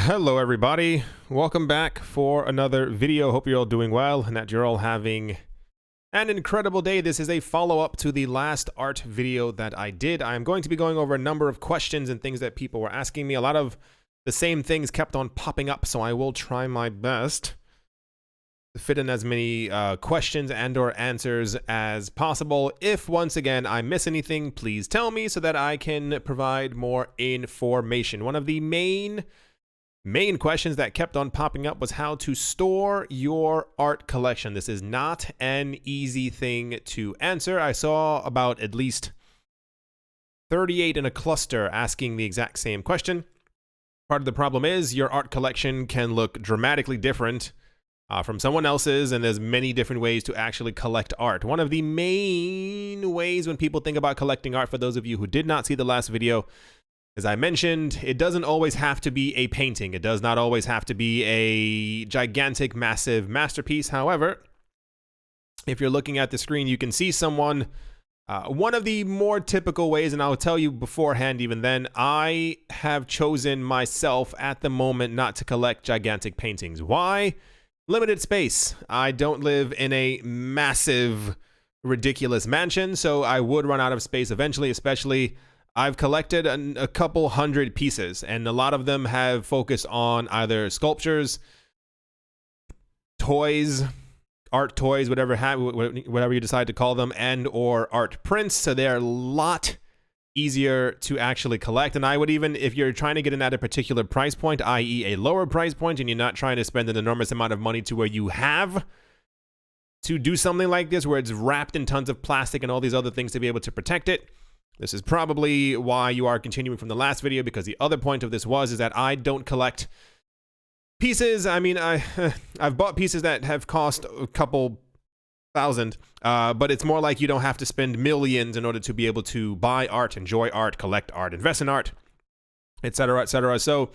Hello everybody, welcome back for another video. Hope you're all doing well and that you're all having an incredible day. This is a follow-up to the last art video that I did. I'm going to be going over a number of questions and things that people were asking me. A lot of the same things kept on popping up, so I will try my best to fit in as many questions and or answers as possible. If once again I miss anything, please tell me so that I can provide more information. One of the main questions that kept on popping up was how to store your art collection. This is not an easy thing to answer. I saw about at least 38 in a cluster asking the exact same question. Part of the problem is your art collection can look dramatically different from someone else's, and there's many different ways to actually collect art. One of the main ways when people think about collecting art, for those of you who did not see the last video, as I mentioned, it doesn't always have to be a painting. It does not always have to be a gigantic, massive masterpiece. However, if you're looking at the screen, you can see someone. One of the more typical ways, and I'll tell you beforehand, even then, I have chosen myself at the moment not to collect gigantic paintings. Why? Limited space. I don't live in a massive, ridiculous mansion, so I would run out of space eventually, especially I've collected a couple hundred pieces, and a lot of them have focused on either sculptures, toys, art toys, whatever you decide to call them, and or art prints. So they're a lot easier to actually collect. And I would even, if you're trying to get in at a particular price point, i.e. a lower price point, and you're not trying to spend an enormous amount of money to where you have to do something like this, where it's wrapped in tons of plastic and all these other things to be able to protect it, this is probably why you are continuing from the last video, because the other point of this is that I don't collect pieces. I mean, I've bought pieces that have cost a couple thousand, but it's more like you don't have to spend millions in order to be able to buy art, enjoy art, collect art, invest in art, etc., etc. So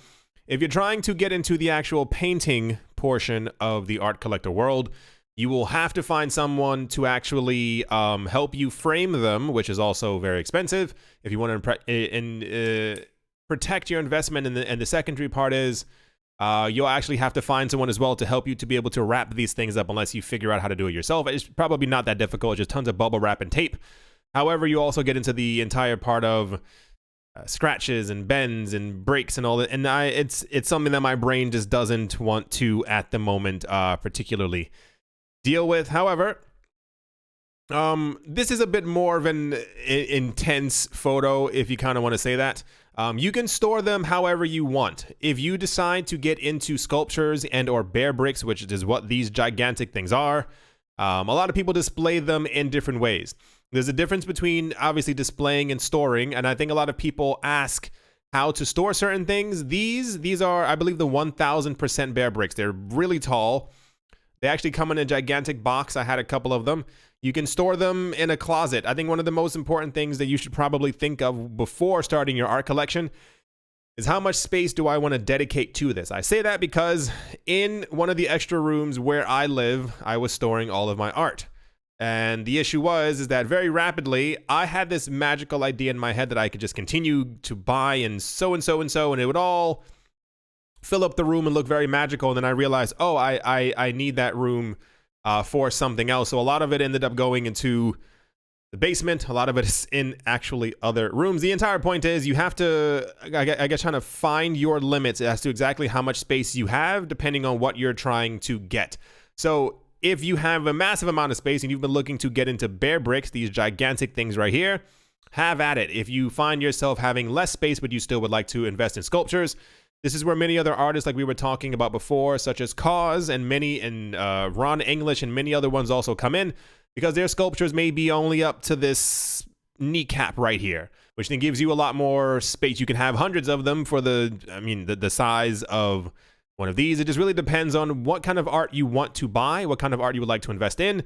if you're trying to get into the actual painting portion of the art collector world, you will have to find someone to actually help you frame them, which is also very expensive if you want to protect your investment. And the secondary part is you'll actually have to find someone as well to help you to be able to wrap these things up, unless you figure out how to do it yourself. It's probably not that difficult. It's just tons of bubble wrap and tape. However, you also get into the entire part of scratches and bends and breaks and all that. And it's something that my brain just doesn't want to, at the moment, particularly deal with. However, this is a bit more of an intense photo, if you kind of want to say that. You can store them however you want. If you decide to get into sculptures and or bare bricks, which is what these gigantic things are, a lot of people display them in different ways. There's a difference between obviously displaying and storing, and I think a lot of people ask how to store certain things. These are, I believe, the 1000% bare bricks. They're really tall. They actually come in a gigantic box. I had a couple of them. You can store them in a closet. I think one of the most important things that you should probably think of before starting your art collection is how much space do I want to dedicate to this? I say that because in one of the extra rooms where I live, I was storing all of my art. And the issue is that very rapidly, I had this magical idea in my head that I could just continue to buy and so, and it would all fill up the room and look very magical. And then I realized, oh, I need that room for something else. So a lot of it ended up going into the basement. A lot of it is in actually other rooms. The entire point is you have to, I guess, trying to find your limits as to exactly how much space you have, depending on what you're trying to get. So if you have a massive amount of space and you've been looking to get into bare bricks, these gigantic things right here, have at it. If you find yourself having less space, but you still would like to invest in sculptures, this is where many other artists, like we were talking about before, such as Cause and Ron English and many other ones also come in, because their sculptures may be only up to this kneecap right here, which then gives you a lot more space. You can have hundreds of them for the size of one of these. It just really depends on what kind of art you want to buy, what kind of art you would like to invest in,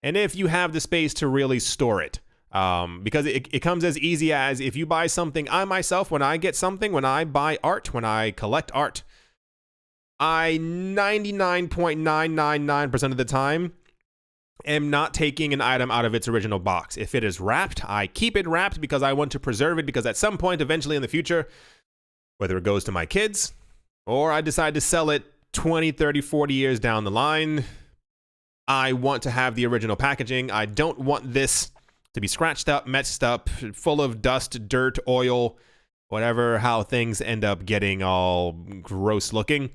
and if you have the space to really store it. Because it comes as easy as if you buy something. I myself, when I buy art, when I collect art, I 99.999% of the time am not taking an item out of its original box. If it is wrapped, I keep it wrapped because I want to preserve it, because at some point eventually in the future, whether it goes to my kids or I decide to sell it 20, 30, 40 years down the line. I want to have the original packaging. I don't want this to be scratched up, messed up, full of dust, dirt, oil, whatever, how things end up getting all gross looking.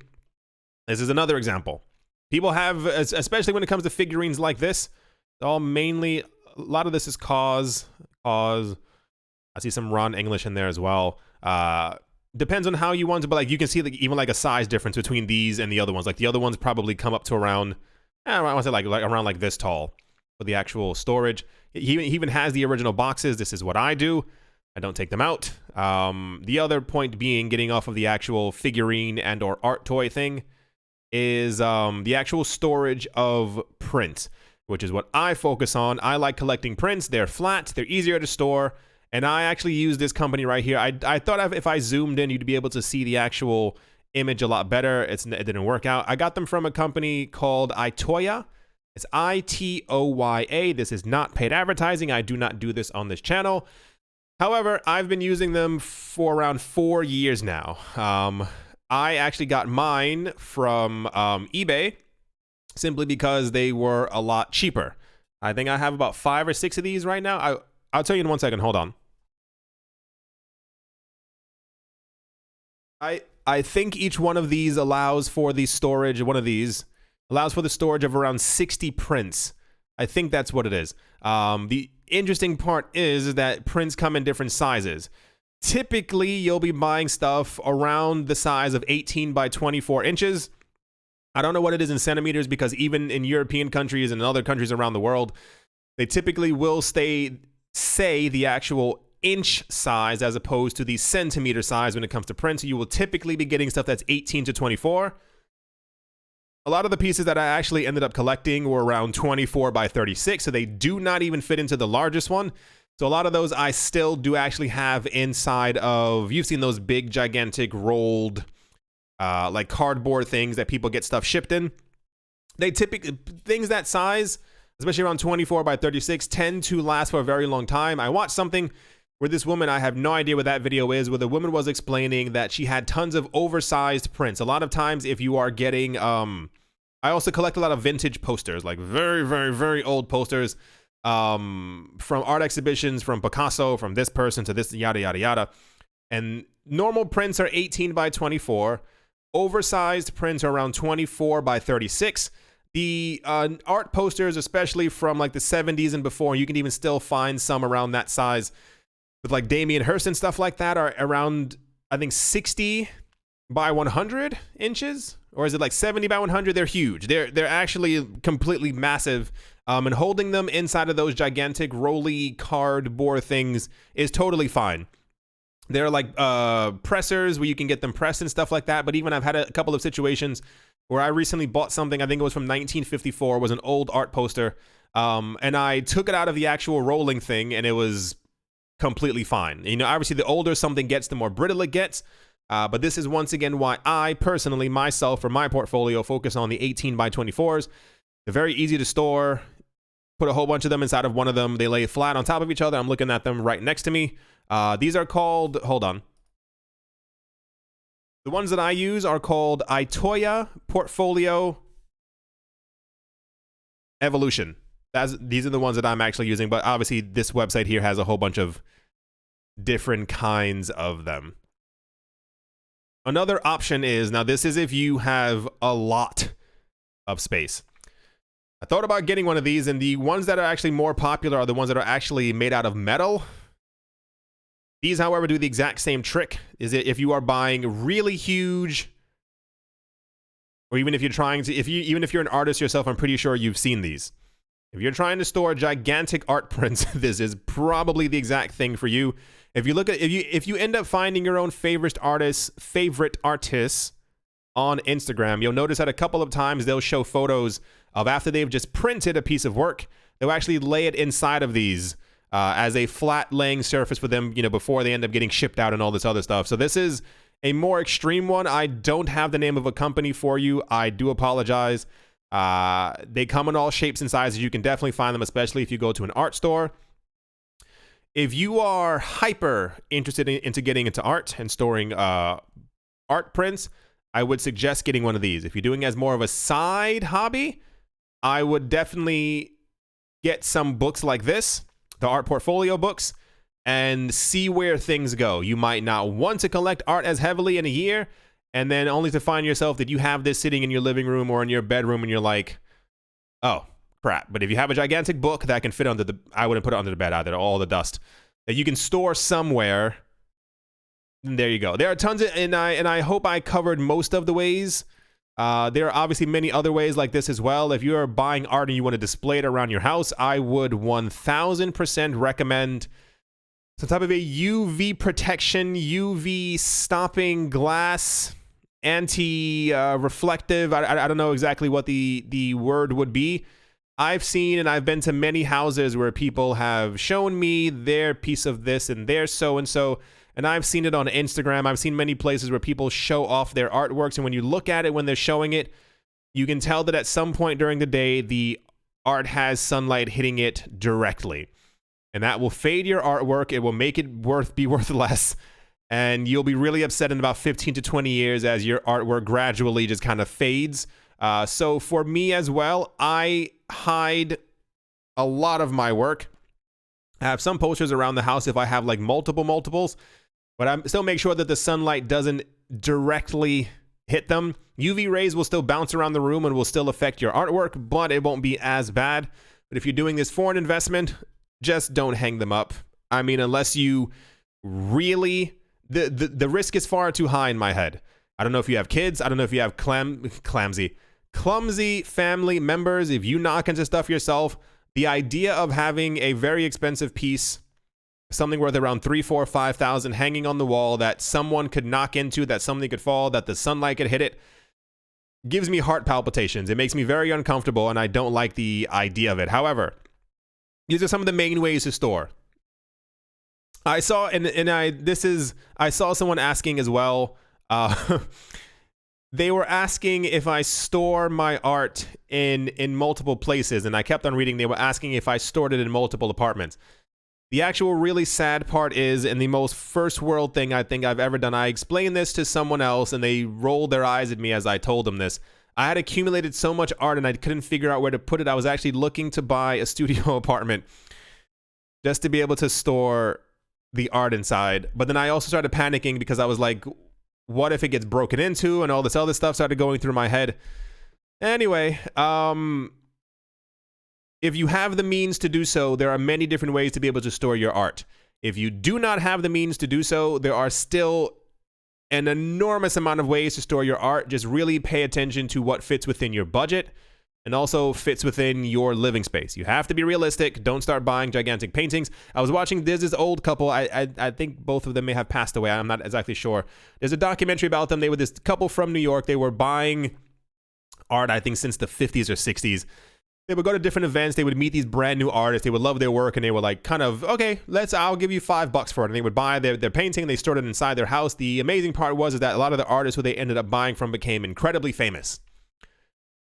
This is another example. People have, especially when it comes to figurines like this, all mainly, a lot of this is cause. I see some Ron English in there as well. Depends on how you want to, but like you can see even like a size difference between these and the other ones. Like the other ones probably come up to around, I want to say like around like this tall for the actual storage. He even has the original boxes. This is what I do. I don't take them out. The other point being, getting off of the actual figurine and or art toy thing, is the actual storage of prints, which is what I focus on. I like collecting prints. They're flat, they're easier to store, and I actually use this company right here. I thought if I zoomed in, you'd be able to see the actual image a lot better. It didn't work out. I got them from a company called Itoya. It's Itoya. This is not paid advertising. I do not do this on this channel. However, I've been using them for around 4 years now. I actually got mine from eBay simply because they were a lot cheaper. I think I have about 5 or 6 of these right now. I'll tell you in 1 second. Hold on. I think each one of these allows for the storage. One of these allows for the storage of around 60 prints. I think that's what it is. The interesting part is that prints come in different sizes. Typically, you'll be buying stuff around the size of 18 by 24 inches. I don't know what it is in centimeters, because even in European countries and other countries around the world, they typically will say the actual inch size as opposed to the centimeter size when it comes to prints. So you will typically be getting stuff that's 18 to 24. A lot of the pieces that I actually ended up collecting were around 24 by 36, so they do not even fit into the largest one. So a lot of those I still do actually have inside of, you've seen those big, gigantic, rolled, like cardboard things that people get stuff shipped in. They typically, things that size, especially around 24 by 36, tend to last for a very long time. I watched something where this woman, I have no idea what that video is, where the woman was explaining that she had tons of oversized prints. A lot of times if you are getting, I also collect a lot of vintage posters, like very, very, very old posters from art exhibitions, from Picasso, from this person to this, yada, yada, yada. And normal prints are 18 by 24. Oversized prints are around 24 by 36. The art posters, especially from like the 70s and before, you can even still find some around that size with like Damien Hirst and stuff like that, are around, I think, 60 by 100 inches, or is it like 70 by 100? They're huge. They're actually completely massive. And holding them inside of those gigantic rolly cardboard things is totally fine. They're like pressers where you can get them pressed and stuff like that. But even I've had a couple of situations where I recently bought something, I think it was from 1954, was an old art poster. And I took it out of the actual rolling thing, and it was completely fine. You know, obviously the older something gets, the more brittle it gets. But this is once again why I personally, myself, for my portfolio, focus on the 18 by 24s. They're very easy to store. Put a whole bunch of them inside of one of them. They lay flat on top of each other. I'm looking at them right next to me. These are called, hold on. The ones that I use are called Itoya Portfolio Evolution. These are the ones that I'm actually using, but obviously this website here has a whole bunch of different kinds of them. Another option is, now this is if you have a lot of space. I thought about getting one of these, and the ones that are actually more popular are the ones that are actually made out of metal. These, however, do the exact same trick. Is it if you are buying really huge, or even if you're trying to, even if you're an artist yourself, I'm pretty sure you've seen these. If you're trying to store gigantic art prints, this is probably the exact thing for you. If you look at, if you end up finding your own favorite artists on Instagram, you'll notice that a couple of times they'll show photos of after they've just printed a piece of work, they'll actually lay it inside of these as a flat laying surface for them, you know, before they end up getting shipped out and all this other stuff. So this is a more extreme one. I don't have the name of a company for you. I do apologize. They come in all shapes and sizes. You can definitely find them, especially if you go to an art store. If you are hyper interested into getting into art and storing art prints, I would suggest getting one of these. If you're doing it as more of a side hobby, I would definitely get some books like this, the art portfolio books, and see where things go. You might not want to collect art as heavily in a year, and then only to find yourself that you have this sitting in your living room or in your bedroom, and you're like, oh, crap. But if you have a gigantic book that can fit under the, I wouldn't put it under the bed either, all the dust, that you can store somewhere, there you go. There are tons of, and I hope I covered most of the ways. There are obviously many other ways like this as well. If you're buying art and you want to display it around your house, I would 1000% recommend some type of a UV protection, UV stopping glass, anti-reflective. I don't know exactly what the word would be. I've seen and I've been to many houses where people have shown me their piece of this and their so-and-so, and I've seen it on Instagram. I've seen many places where people show off their artworks, and when you look at it when they're showing it, you can tell that at some point during the day, the art has sunlight hitting it directly. And that will fade your artwork. It will make it be worth less. And you'll be really upset in about 15 to 20 years as your artwork gradually just kind of fades. So for me as well, I hide a lot of my work. I have some posters around the house if I have like multiples, but I still make sure that the sunlight doesn't directly hit them. UV rays will still bounce around the room and will still affect your artwork, but it won't be as bad. But if you're doing this for an investment, just don't hang them up. I mean, unless you really, the risk is far too high in my head. I don't know if you have kids. I don't know if you have clumsy family members. If you knock into stuff yourself, the idea of having a very expensive piece, something worth around 3, 4, 5,000 hanging on the wall that someone could knock into, that something could fall, that the sunlight could hit it, gives me heart palpitations. It makes me very uncomfortable, and I don't like the idea of it. However, these are some of the main ways to store. I saw, I saw someone asking as well. They were asking if I store my art in multiple places, and I kept on reading. They were asking if I stored it in multiple apartments. The actual really sad part is, and the most first world thing I think I've ever done, I explained this to someone else, and they rolled their eyes at me as I told them this. I had accumulated so much art and I couldn't figure out where to put it. I was actually looking to buy a studio apartment just to be able to store the art inside. But then I also started panicking because I was like, what if it gets broken into, and all this other stuff started going through my head. Anyway, if you have the means to do so, there are many different ways to be able to store your art. If you do not have the means to do so, there are still an enormous amount of ways to store your art. Just really pay attention to what fits within your budget and also fits within your living space. You have to be realistic. Don't start buying gigantic paintings. I was watching, there's this old couple. I think both of them may have passed away. I'm not exactly sure. There's a documentary about them. They were this couple from New York. They were buying art, I think, since the 50s or 60s. They would go to different events. They would meet these brand new artists. They would love their work, and they were like, kind of, okay, I'll give you $5 for it. And they would buy their painting, and they stored it inside their house. The amazing part was that a lot of the artists who they ended up buying from became incredibly famous.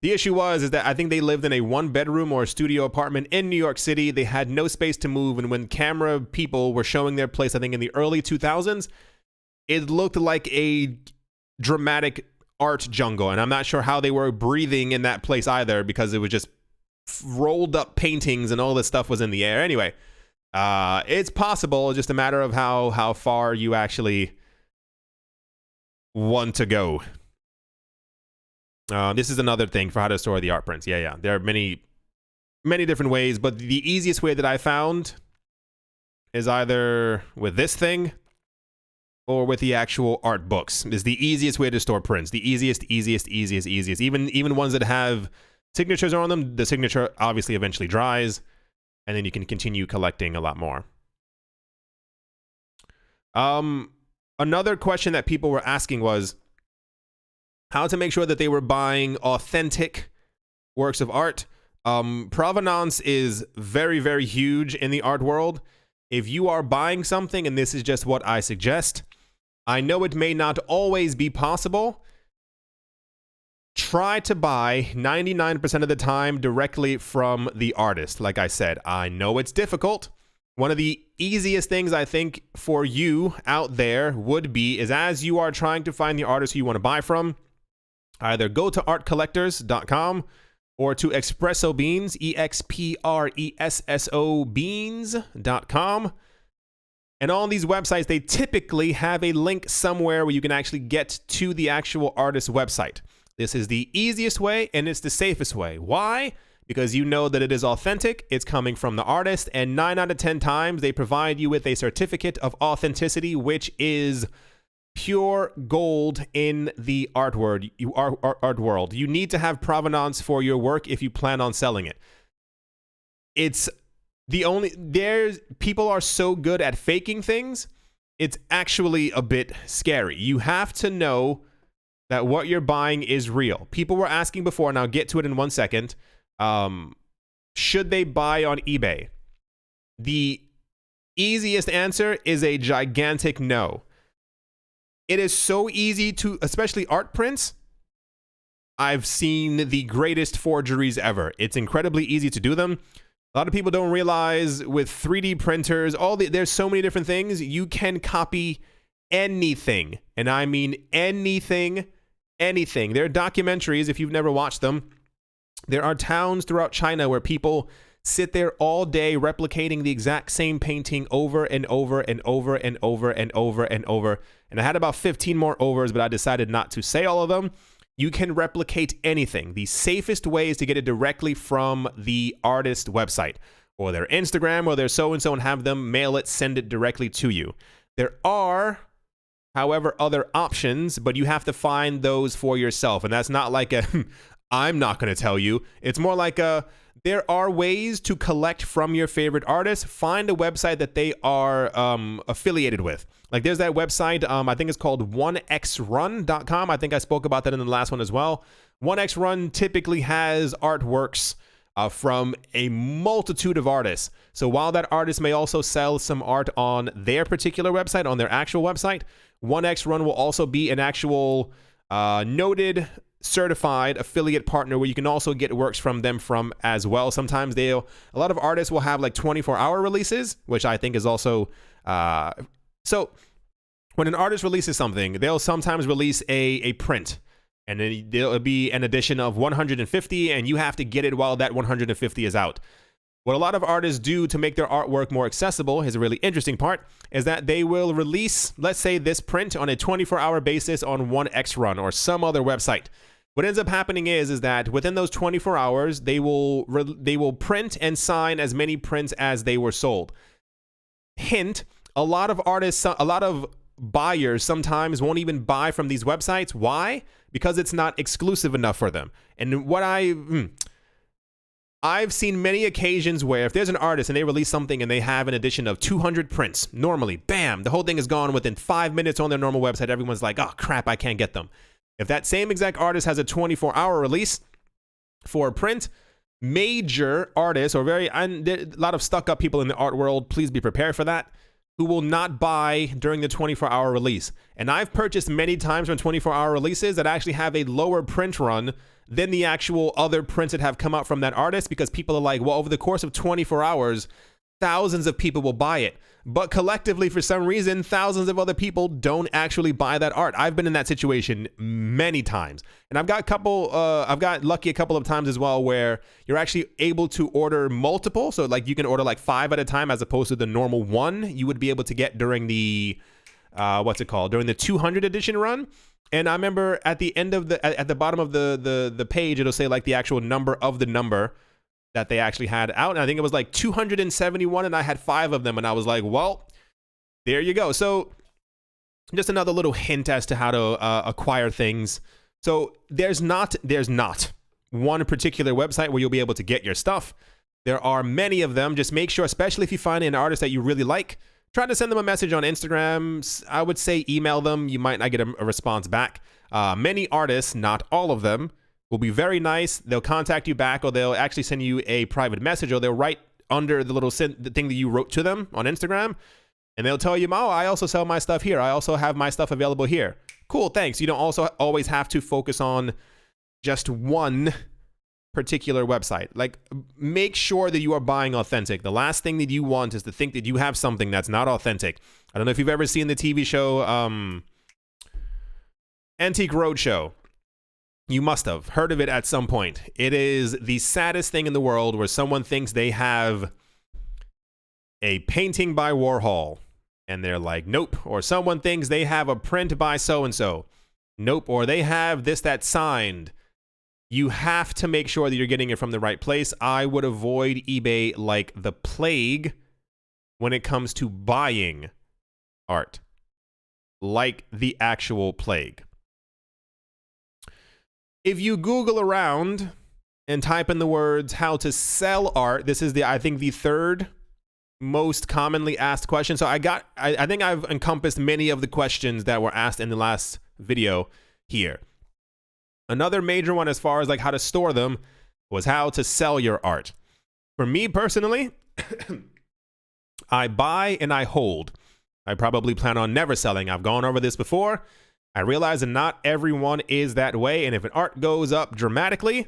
The issue was that I think they lived in a 1-bedroom or a studio apartment in New York City. They had no space to move, and when camera people were showing their place, I think in the early 2000s, it looked like a dramatic art jungle, and I'm not sure how they were breathing in that place either, because it was just rolled up paintings and all this stuff was in the air. Anyway, it's possible, just a matter of how far you actually want to go. This is another thing for how to store the art prints. Yeah, there are many different ways, but the easiest way that I found is either with this thing or with the actual art books. Is the easiest way to store prints. The easiest. Even ones that have signatures on them, the signature obviously eventually dries, and then you can continue collecting a lot more. Another question that people were asking was how to make sure that they were buying authentic works of art. Provenance is very, very huge in the art world. If you are buying something, and this is just what I suggest, I know it may not always be possible. Try to buy 99% of the time directly from the artist. Like I said, I know it's difficult. One of the easiest things I think for you out there would be is as you are trying to find the artist who you want to buy from, Either go to artcollectors.com or to Espresso Beans, EXPRESSO beans.com. And on these websites, they typically have a link somewhere where you can actually get to the actual artist's website. This is the easiest way and it's the safest way. Why? Because you know that it is authentic, it's coming from the artist, and 9 out of 10 times they provide you with a certificate of authenticity, which is pure gold in the art world. You need to have provenance for your work if you plan on selling it. People are so good at faking things, it's actually a bit scary. You have to know that what you're buying is real. People were asking before, and I'll get to it in 1 second, should they buy on eBay? The easiest answer is a gigantic no. It is so easy to, especially art prints. I've seen the greatest forgeries ever. It's incredibly easy to do them. A lot of people don't realize with 3D printers, there's so many different things. You can copy anything, and I mean anything. There are documentaries, if you've never watched them. There are towns throughout China where people sit there all day replicating the exact same painting over and over and over and over and over and over. And I had about 15 more overs, but I decided not to say all of them. You can replicate anything. The safest way is to get it directly from the artist website or their Instagram or their so-and-so and have them mail it, send it directly to you. There are, however, other options, but you have to find those for yourself. And that's not like a, I'm not going to tell you. It's more like a, there are ways to collect from your favorite artist. Find a website that they are affiliated with. Like there's that website, I think it's called 1xrun.com. I think I spoke about that in the last one as well. 1xrun typically has artworks from a multitude of artists. So while that artist may also sell some art on their particular website, on their actual website, 1xrun will also be an actual noted certified affiliate partner where you can also get works from them from as well. Sometimes a lot of artists will have like 24-hour releases, which I think is also so when an artist releases something, they'll sometimes release a print, and then there'll be an edition of 150, and you have to get it while that 150 is out. What a lot of artists do to make their artwork more accessible, is a really interesting part, is that they will release, let's say, this print on a 24-hour basis on 1xrun or some other website. What ends up happening is that within those 24 hours, they will print and sign as many prints as they were sold. Hint, a lot of buyers sometimes won't even buy from these websites. Why? Because it's not exclusive enough for them. And what I've seen many occasions where if there's an artist and they release something and they have an edition of 200 prints, normally, bam, the whole thing is gone within 5 minutes on their normal website. Everyone's like, oh crap, I can't get them. If that same exact artist has a 24-hour release for a print, major artists or a lot of stuck-up people in the art world, please be prepared for that, who will not buy during the 24-hour release. And I've purchased many times from 24-hour releases that actually have a lower print run than the actual other prints that have come out from that artist, because people are like, well, over the course of 24 hours, thousands of people will buy it. But collectively, for some reason, thousands of other people don't actually buy that art. I've been in that situation many times. And I've got lucky a couple of times as well where you're actually able to order multiple. So like you can order like 5 at a time as opposed to the normal 1 you would be able to get during the, during the 200 edition run. And I remember at the end of at the bottom of the page, it'll say like the actual number of the number that they actually had out. And I think it was like 271, and I had 5 of them. And I was like, well, there you go. So just another little hint as to how to acquire things. So there's not one particular website where you'll be able to get your stuff. There are many of them. Just make sure, especially if you find an artist that you really like, try to send them a message on Instagram. I would say email them. You might not get a response back. Many artists, not all of them, will be very nice. They'll contact you back, or they'll actually send you a private message, or they'll write under the little the thing that you wrote to them on Instagram, and they'll tell you, oh, I also sell my stuff here. I also have my stuff available here. Cool, thanks. You don't also always have to focus on just one particular website. Like, make sure that you are buying authentic. The last thing that you want is to think that you have something that's not authentic. I don't know if you've ever seen the TV show Antique Roadshow. You must have heard of it at some point. It is the saddest thing in the world where someone thinks they have a painting by Warhol and they're like, nope. Or someone thinks they have a print by so-and-so. Nope. Or they have this, that signed. You have to make sure that you're getting it from the right place. I would avoid eBay like the plague when it comes to buying art. Like the actual plague. If you Google around and type in the words how to sell art, this is I think the third most commonly asked question. So I think I've encompassed many of the questions that were asked in the last video here. Another major one as far as like how to store them was how to sell your art. For me personally, I buy and I hold. I probably plan on never selling. I've gone over this before. I realize that not everyone is that way. And if an art goes up dramatically,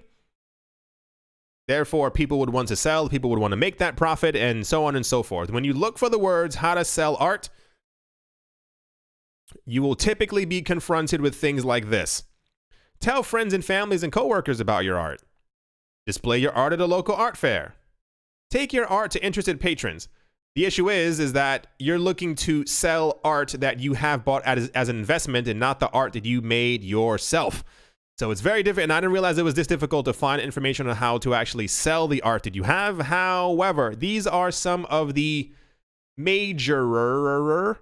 therefore people would want to sell, people would want to make that profit, and so on and so forth. When you look for the words how to sell art, you will typically be confronted with things like this. Tell friends and families and coworkers about your art. Display your art at a local art fair. Take your art to interested patrons. The issue is that you're looking to sell art that you have bought as an investment and not the art that you made yourself. So it's very different, and I didn't realize it was this difficult to find information on how to actually sell the art that you have. However, these are some of the major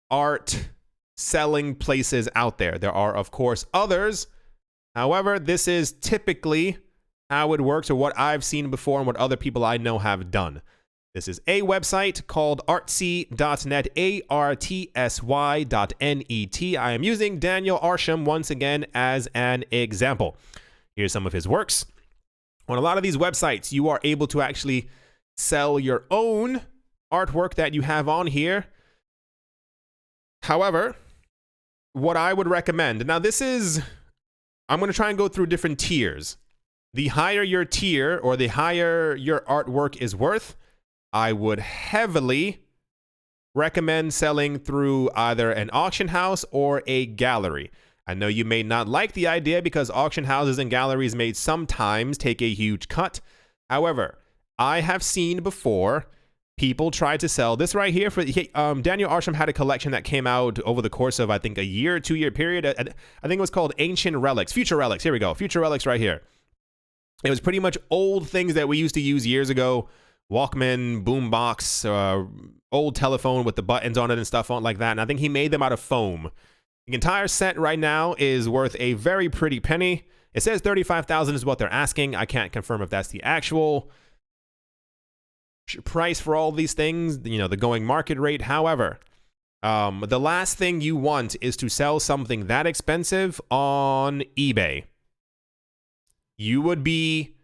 art selling places out there. There are, of course, others. However, this is typically how it works, or what I've seen before and what other people I know have done. This is a website called artsy.net, artsy.net. I am using Daniel Arsham once again as an example. Here's some of his works. On a lot of these websites, you are able to actually sell your own artwork that you have on here. However, what I would recommend, now this is, I'm going to try and go through different tiers. The higher your tier, or the higher your artwork is worth, I would heavily recommend selling through either an auction house or a gallery. I know you may not like the idea because auction houses and galleries may sometimes take a huge cut. However, I have seen before people try to sell this right here. Daniel Arsham had a collection that came out over the course of, I think, a year, 2 year period. I think it was called Ancient Relics, Future Relics. Here we go. Future Relics right here. It was pretty much old things that we used to use years ago. Walkman, boombox, old telephone with the buttons on it and stuff on like that. And I think he made them out of foam. The entire set right now is worth a very pretty penny. It says $35,000 is what they're asking. I can't confirm if that's the actual price for all these things, you know, the going market rate. However, the last thing you want is to sell something that expensive on eBay. You would be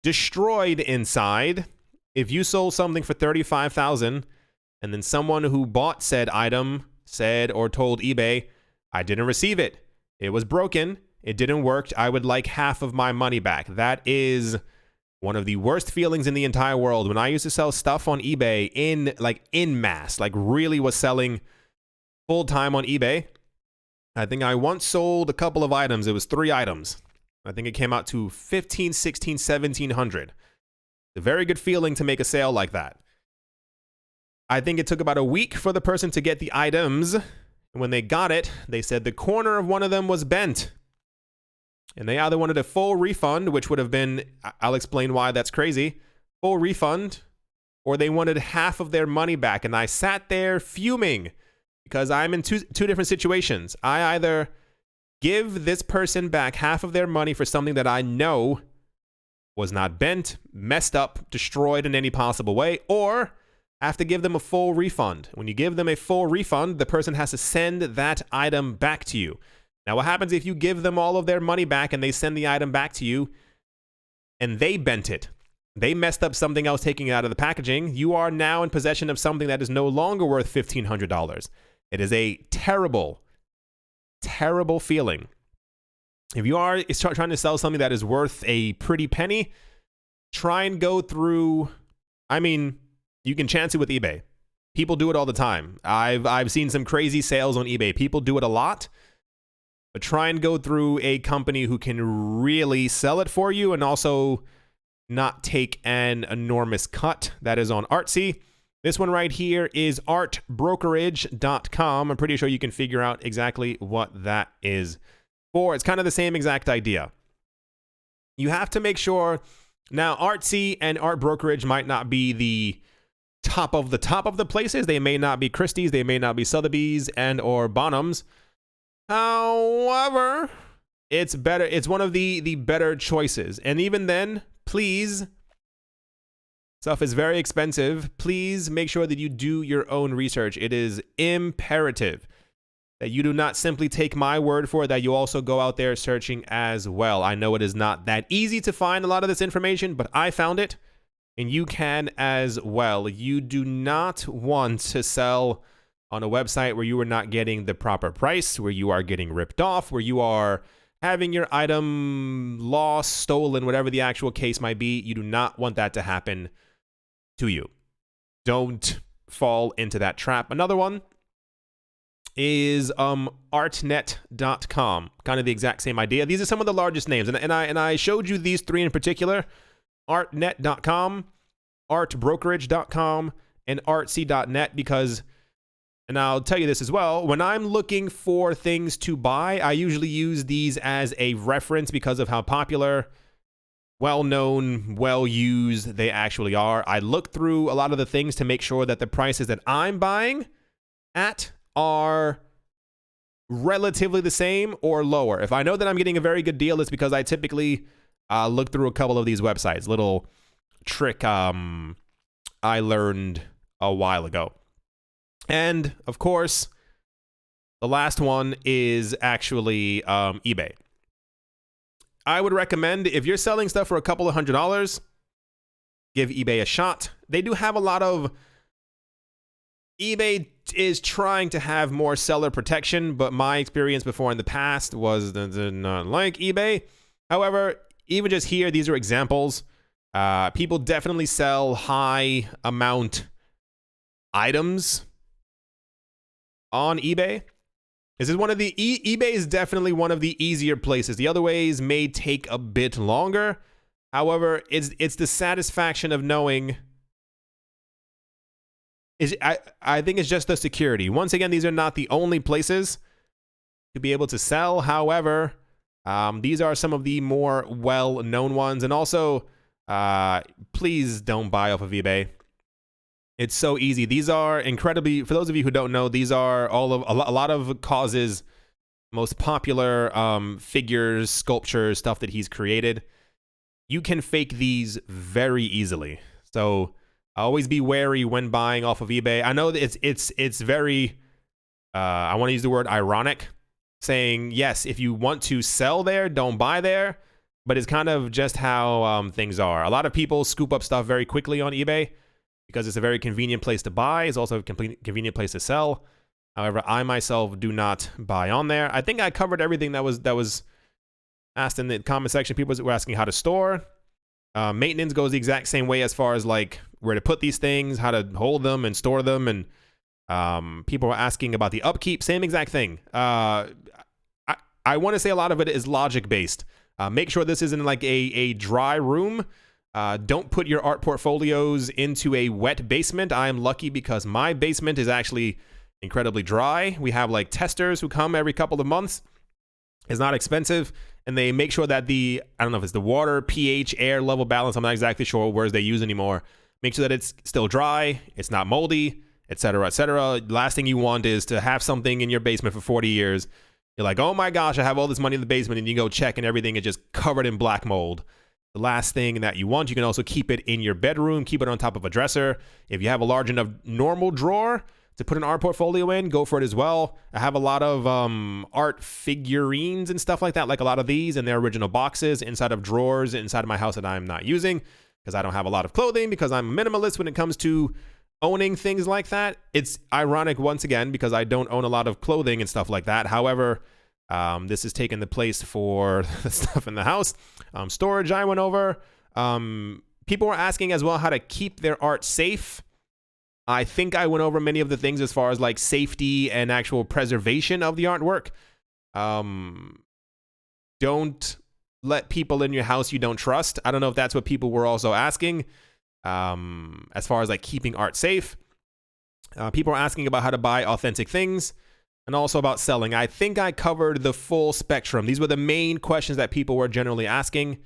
destroyed inside if you sold something for $35,000 and then someone who bought said item said or told eBay, I didn't receive it. It was broken. It didn't work. I would like half of my money back. That is one of the worst feelings in the entire world. When I used to sell stuff on eBay in mass, like really was selling full time on eBay. I think I once sold a couple of items. It was 3 items. I think it came out to $1,500, $1,600, $1,700. A very good feeling to make a sale like that. I think it took about a week for the person to get the items. And when they got it, they said the corner of one of them was bent. And they either wanted a full refund, which would have been, I'll explain why that's crazy, full refund, or they wanted half of their money back. And I sat there fuming because I'm in two different situations. I either give this person back half of their money for something that I know was not bent, messed up, destroyed in any possible way, or have to give them a full refund. When you give them a full refund, the person has to send that item back to you. Now, what happens if you give them all of their money back and they send the item back to you and they bent it? They messed up something else taking it out of the packaging. You are now in possession of something that is no longer worth $1,500. It is a terrible, terrible feeling. If you are trying to sell something that is worth a pretty penny, try and go through, I mean, you can chance it with eBay. People do it all the time. I've seen some crazy sales on eBay. People do it a lot. but try and go through a company who can really sell it for you and also not take an enormous cut. That is on Artsy. This one right here is artbrokerage.com. I'm pretty sure you can figure out exactly what that is for. It's kind of the same exact idea. You have to make sure. Now, Artsy and Art Brokerage might not be the top of the places. They may not be Christie's. They may not be Sotheby's and or Bonhams. However, it's better. It's one of the better choices. And even then, please, stuff is very expensive. Please make sure that you do your own research. It is imperative that you do not simply take my word for it, that you also go out there searching as well. I know it is not that easy to find a lot of this information, but I found it, and you can as well. You do not want to sell on a website where you are not getting the proper price, where you are getting ripped off, where you are having your item lost, stolen, whatever the actual case might be. You do not want that to happen to you. Don't fall into that trap. Another one is artnet.com. Kind of the exact same idea. These are some of the largest names, and I showed you these three in particular: artnet.com, artbrokerage.com, and artsy.net, because, and I'll tell you this as well, when I'm looking for things to buy, I usually use these as a reference because of how popular, well-known, well-used they actually are. I look through a lot of the things to make sure that the prices that I'm buying at are relatively the same or lower. If I know that I'm getting a very good deal, it's because I typically look through a couple of these websites. Little trick I learned a while ago. And of course, the last one is actually eBay. I would recommend, if you're selling stuff for a couple of $100s, give eBay a shot. They do have a lot of... eBay is trying to have more seller protection, but my experience before in the past was not like eBay. However, even just here, these are examples. People definitely sell high amount items on eBay. This is one of the eBay is definitely one of the easier places. The other ways may take a bit longer. However, it's the satisfaction of knowing. I think it's just the security. Once again, these are not the only places to be able to sell. However, these are some of the more well-known ones. And also, please don't buy off of eBay. It's so easy. These are incredibly, for those of you who don't know, these are a lot of Cause's most popular figures, sculptures, stuff that he's created. You can fake these very easily. So always be wary when buying off of eBay. I know that it's very, I want to use the word ironic, saying, yes, if you want to sell there, don't buy there. But it's kind of just how things are. A lot of people scoop up stuff very quickly on eBay because it's a very convenient place to buy. It's also a convenient place to sell. However, I myself do not buy on there. I think I covered everything that was asked in the comment section. People were asking how to store. Maintenance goes the exact same way as far as like where to put these things, how to hold them and store them. And people were asking about the upkeep. Same exact thing. I want to say a lot of it is logic based. Make sure this isn't like a dry room. Don't put your art portfolios into a wet basement. I am lucky because my basement is actually incredibly dry. We have like testers who come every couple of months. It's not expensive, and they make sure that I don't know if it's the water, pH, air level balance, I'm not exactly sure what words they use anymore. Make sure that it's still dry, it's not moldy, etc., etc. Last thing you want is to have something in your basement for 40 years. You're like, oh my gosh, I have all this money in the basement, and you go check and everything is just covered in black mold. The last thing that you want, you can also keep it in your bedroom, keep it on top of a dresser. If you have a large enough normal drawer to put an art portfolio in, go for it as well. I have a lot of art figurines and stuff like that, like a lot of these in their original boxes inside of drawers inside of my house that I'm not using because I don't have a lot of clothing, because I'm a minimalist when it comes to owning things like that. It's ironic once again because I don't own a lot of clothing and stuff like that. However, this has taken the place for the stuff in the house. Storage I went over. People were asking as well how to keep their art safe. I think I went over many of the things as far as like safety and actual preservation of the artwork. Don't let people in your house you don't trust. I don't know if that's what people were also asking. As far as like keeping art safe. People are asking about how to buy authentic things and also about selling. I think I covered the full spectrum. These were the main questions that people were generally asking.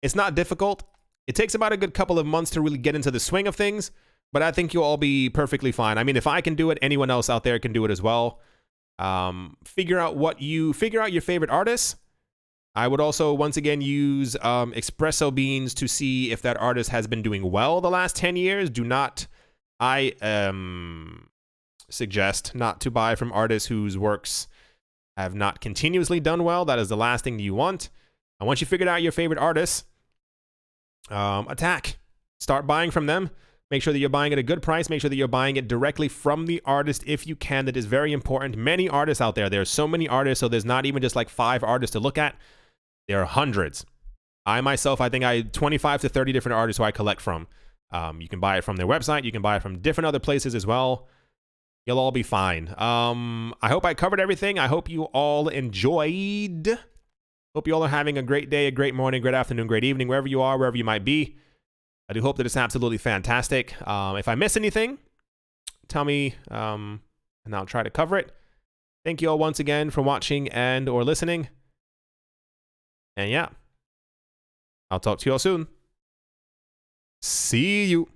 It's not difficult. It takes about a good couple of months to really get into the swing of things, but I think you'll all be perfectly fine. I mean, if I can do it, anyone else out there can do it as well. Figure out your favorite artists. I would also, once again, use espresso beans to see if that artist has been doing well the last 10 years. I suggest not to buy from artists whose works have not continuously done well. That is the last thing you want. And once you figured out your favorite artists, attack. Start buying from them. Make sure that you're buying at a good price. Make sure that you're buying it directly from the artist if you can. That is very important. Many artists out there. There's so many artists, so there's not even just like 5 artists to look at. There are hundreds. I myself, I think I 25 to 30 different artists who I collect from. You can buy it from their website. You can buy it from different other places as well. You'll all be fine. I hope I covered everything. I hope you all enjoyed. Hope you all are having a great day, a great morning, great afternoon, great evening, wherever you are, wherever you might be. I do hope that it's absolutely fantastic. If I miss anything, tell me, and I'll try to cover it. Thank you all once again for watching and or listening. And yeah, I'll talk to you all soon. See you.